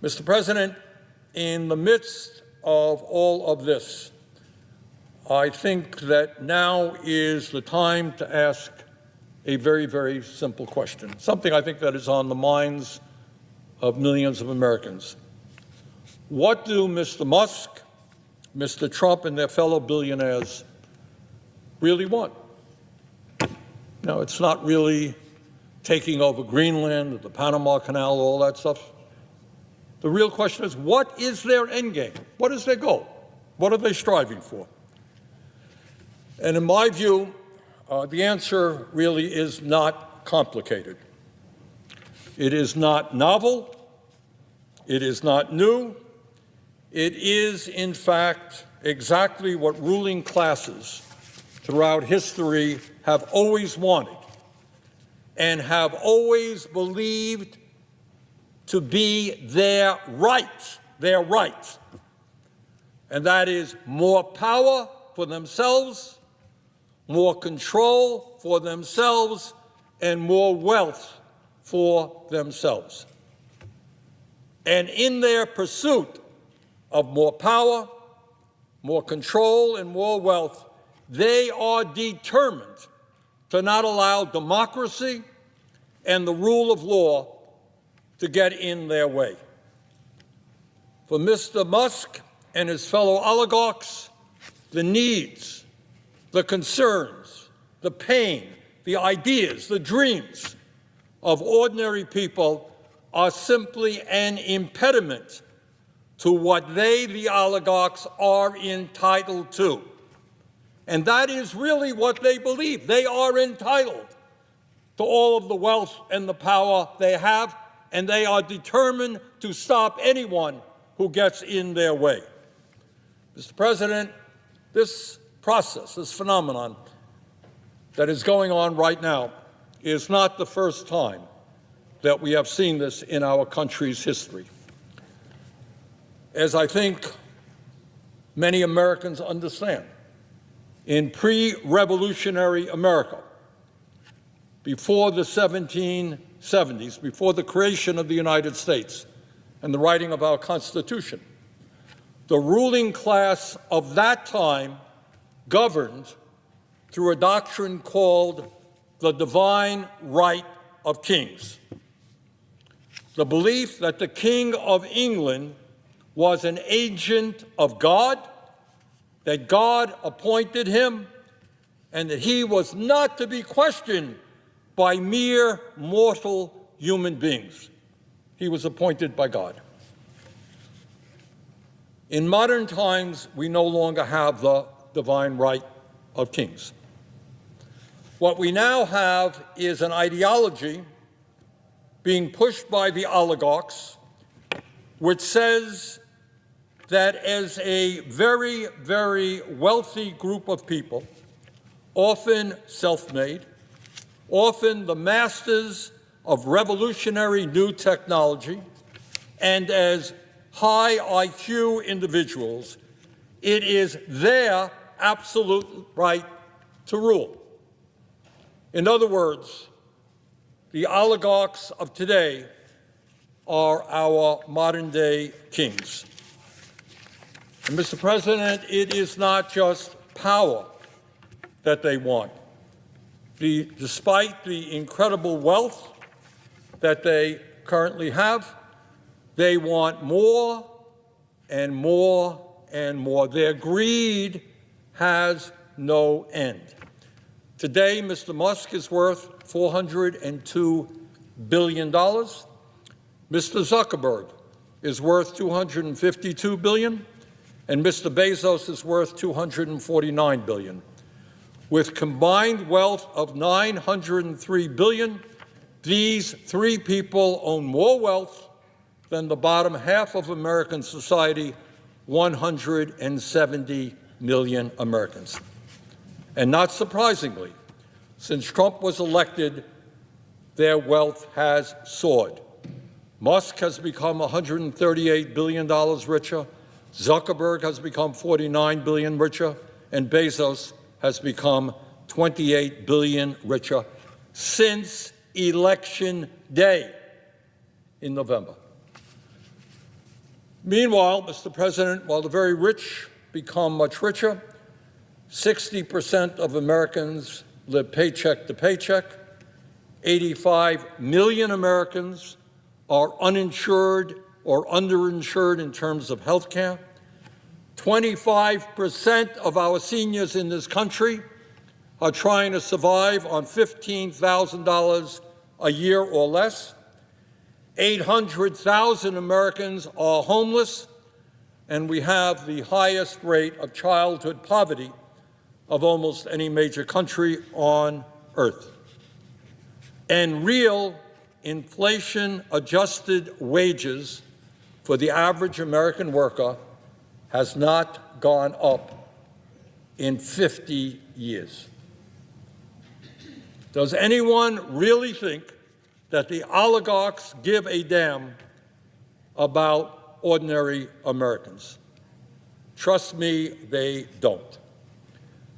Mr. President, in the midst of all of this, I think that now is the time to ask a very, very simple question, something I think that is on the minds of millions of Americans. What do Mr. Musk, Mr. Trump, and their fellow billionaires really want? No, it's not really taking over Greenland, the Panama Canal, all that stuff. The real question is, what is their end game? What is their goal? What are they striving for? And in my view, the answer really is not complicated. It is not novel. It is not new. It is, in fact, exactly what ruling classes throughout history have always wanted and have always believed to be their right, and that is more power for themselves, more control for themselves, and more wealth for themselves. And in their pursuit of more power, more control, and more wealth, they are determined to not allow democracy and the rule of law to get in their way. For Mr. Musk and his fellow oligarchs, the needs, the concerns, the pain, the ideas, the dreams of ordinary people are simply an impediment to what they, the oligarchs, are entitled to. And that is really what they believe. They are entitled to all of the wealth and the power they have, and they are determined to stop anyone who gets in their way. Mr. President, this process, this phenomenon that is going on right now is not the first time that we have seen this in our country's history. As I think many Americans understand, in pre-revolutionary America, before the 1770s, before the creation of the United States and the writing of our Constitution, the ruling class of that time governed through a doctrine called the divine right of kings. The belief that the King of England was an agent of God, that God appointed him, and that he was not to be questioned by mere mortal human beings. He was appointed by God. In modern times, we no longer have the divine right of kings. What we now have is an ideology being pushed by the oligarchs, which says that as a very, very wealthy group of people, often self-made, often the masters of revolutionary new technology, and as high IQ individuals, it is their absolute right to rule. In other words, the oligarchs of today are our modern-day kings. And Mr. President, it is not just power that they want. Despite the incredible wealth that they currently have, they want more and more and more. Their greed has no end. Today, Mr. Musk is worth $402 billion. Mr. Zuckerberg is worth $252 billion, and Mr. Bezos is worth $249 billion. With combined wealth of $903 billion, these three people own more wealth than the bottom half of American society, 170 million Americans. And not surprisingly, since Trump was elected, their wealth has soared. Musk has become $138 billion richer, Zuckerberg has become $49 billion richer, and Bezos has become $28 billion richer since Election Day in November. Meanwhile, Mr. President, while the very rich become much richer, 60% of Americans live paycheck to paycheck. 85 million Americans are uninsured or underinsured in terms of health care. 25% of our seniors in this country are trying to survive on $15,000 a year or less. 800,000 Americans are homeless, and we have the highest rate of childhood poverty of almost any major country on earth. And real inflation-adjusted wages for the average American worker has not gone up in 50 years. Does anyone really think that the oligarchs give a damn about ordinary Americans? Trust me, they don't.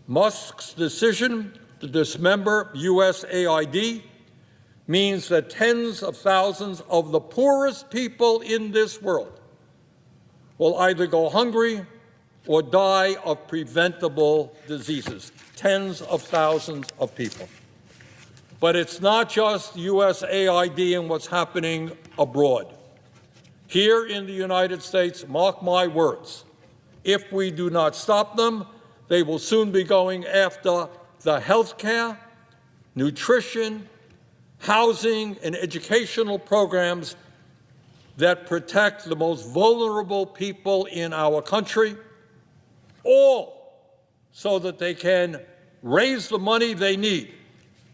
Musk's decision to dismember USAID means that tens of thousands of the poorest people in this world will either go hungry or die of preventable diseases. Tens of thousands of people. But it's not just USAID and what's happening abroad. Here in the United States, mark my words, if we do not stop them, they will soon be going after the health care, nutrition, housing, and educational programs that protect the most vulnerable people in our country, all so that they can raise the money they need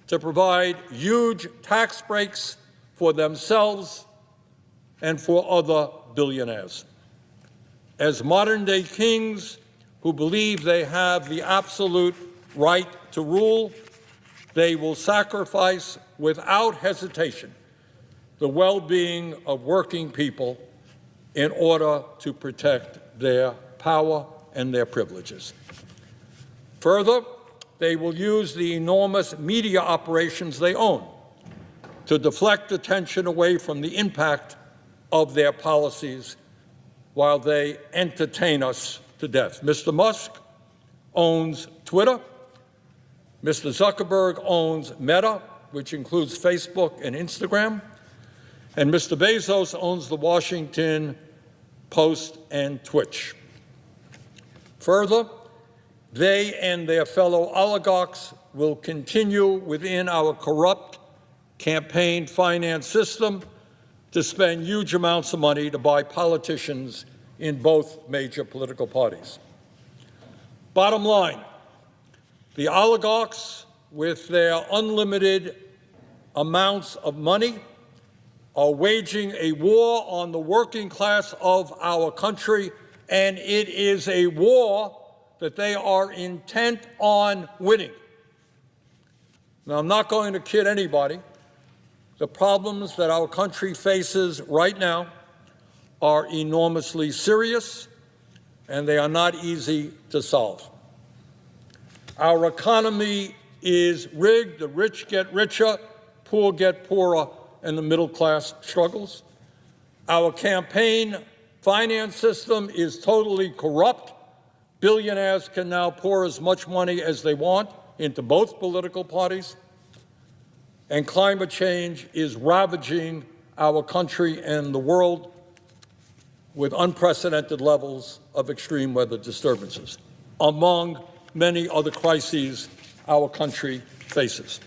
to provide huge tax breaks for themselves and for other billionaires. As modern-day kings who believe they have the absolute right to rule, they will sacrifice without hesitation the well-being of working people in order to protect their power and their privileges. Further, they will use the enormous media operations they own to deflect attention away from the impact of their policies while they entertain us to death. Mr. Musk owns Twitter. Mr. Zuckerberg owns Meta, which includes Facebook and Instagram. And Mr. Bezos owns the Washington Post and Twitch. Further, they and their fellow oligarchs will continue within our corrupt campaign finance system to spend huge amounts of money to buy politicians in both major political parties. Bottom line, the oligarchs, with their unlimited amounts of money, are waging a war on the working class of our country, and it is a war that they are intent on winning. Now, I'm not going to kid anybody. The problems that our country faces right now are enormously serious, and they are not easy to solve. Our economy is rigged. The rich get richer, poor get poorer, and the middle class struggles. Our campaign finance system is totally corrupt. Billionaires can now pour as much money as they want into both political parties. And climate change is ravaging our country and the world with unprecedented levels of extreme weather disturbances, among many other crises our country faces.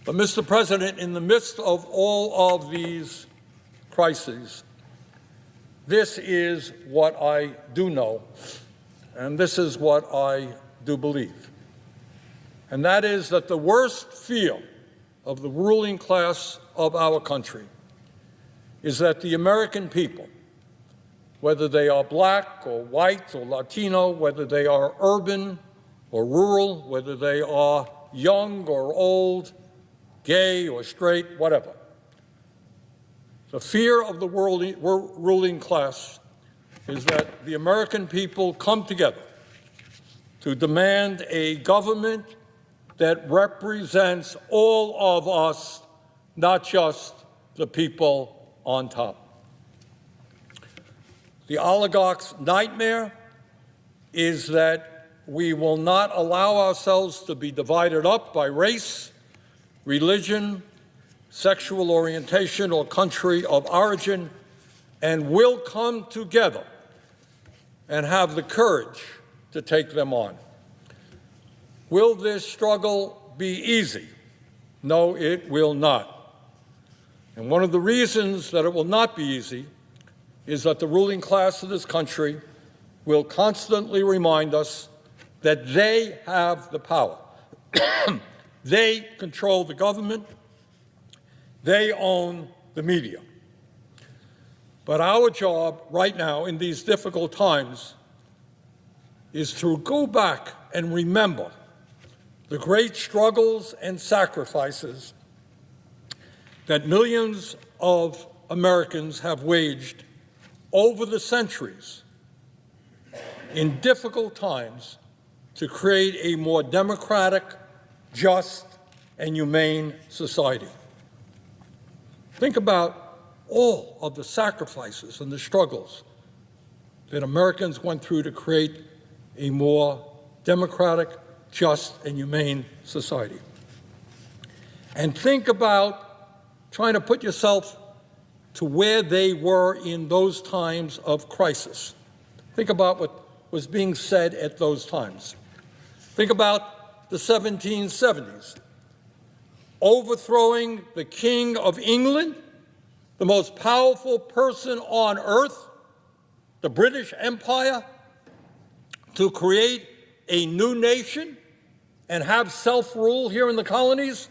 But, Mr. President, in the midst of all of these crises, this is what I do know, and this is what I do believe. And that is that the worst fear of the ruling class of our country is that the American people, whether they are black or white or Latino, whether they are urban or rural, whether they are young or old, gay or straight, whatever. The fear of the ruling class is that the American people come together to demand a government that represents all of us, not just the people on top. The oligarchs' nightmare is that we will not allow ourselves to be divided up by race, religion, sexual orientation, or country of origin, and will come together and have the courage to take them on. Will this struggle be easy? No, it will not. And one of the reasons that it will not be easy is that the ruling class of this country will constantly remind us that they have the power. They control the government. They own the media. But our job right now in these difficult times is to go back and remember the great struggles and sacrifices that millions of Americans have waged over the centuries in difficult times to create a more democratic, just, and humane society. Think about all of the sacrifices and the struggles that Americans went through to create a more democratic, just, and humane society. And think about trying to put yourself to where they were in those times of crisis. Think about what was being said at those times. Think about the 1770s, overthrowing the King of England, the most powerful person on earth, the British Empire, to create a new nation and have self-rule here in the colonies?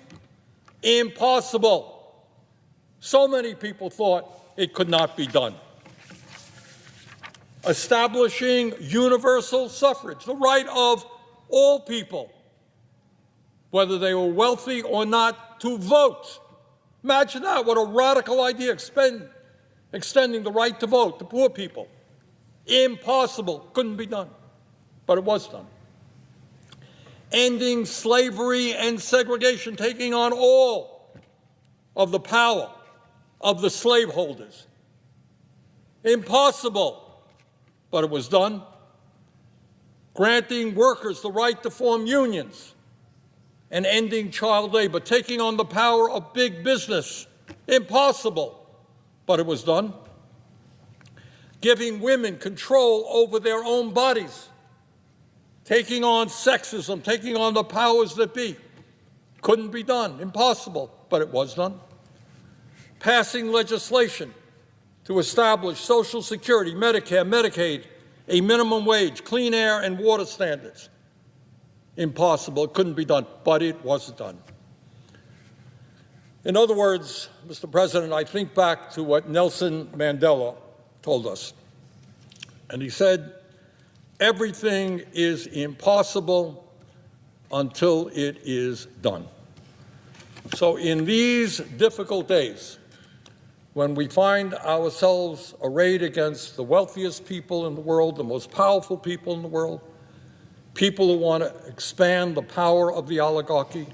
Impossible. So many people thought it could not be done. Establishing universal suffrage, the right of all people, whether they were wealthy or not, to vote. Imagine that, what a radical idea, extending the right to vote to poor people. Impossible, couldn't be done, but it was done. Ending slavery and segregation, taking on all of the power of the slaveholders. Impossible, but it was done. Granting workers the right to form unions and ending child labor, taking on the power of big business. Impossible, but it was done. Giving women control over their own bodies, taking on sexism, taking on the powers that be. Couldn't be done, impossible, but it was done. Passing legislation to establish Social Security, Medicare, Medicaid, a minimum wage, clean air and water standards. Impossible, it couldn't be done, but it was done. In other words, Mr. President, I think back to what Nelson Mandela told us. And he said, everything is impossible until it is done. So in these difficult days, when we find ourselves arrayed against the wealthiest people in the world, the most powerful people in the world, people who want to expand the power of the oligarchy,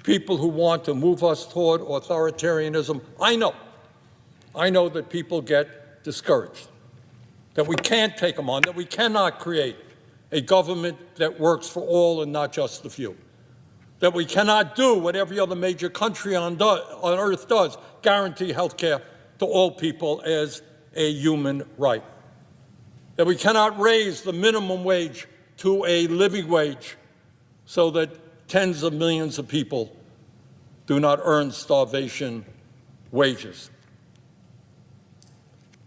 people who want to move us toward authoritarianism, I know that people get discouraged, that we can't take them on, that we cannot create a government that works for all and not just the few, that we cannot do what every other major country on earth does, guarantee health care to all people as a human right, that we cannot raise the minimum wage to a living wage so that tens of millions of people do not earn starvation wages,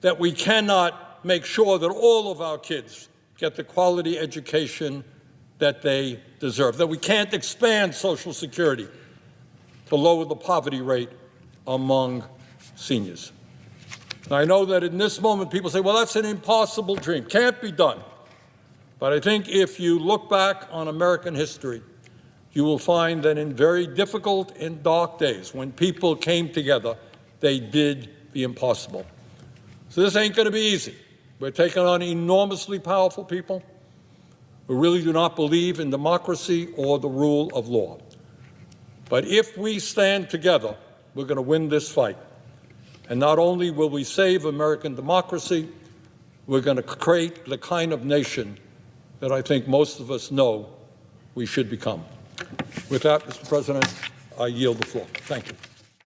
that we cannot make sure that all of our kids get the quality education that they deserve, that we can't expand Social Security to lower the poverty rate among seniors. Now, I know that in this moment people say, well, that's an impossible dream, can't be done. But I think if you look back on American history, you will find that in very difficult and dark days, when people came together, they did the impossible. So this ain't going to be easy. We're taking on enormously powerful people who really do not believe in democracy or the rule of law. But if we stand together, we're going to win this fight. And not only will we save American democracy, we're going to create the kind of nation that I think most of us know we should become. With that, Mr. President, I yield the floor. Thank you.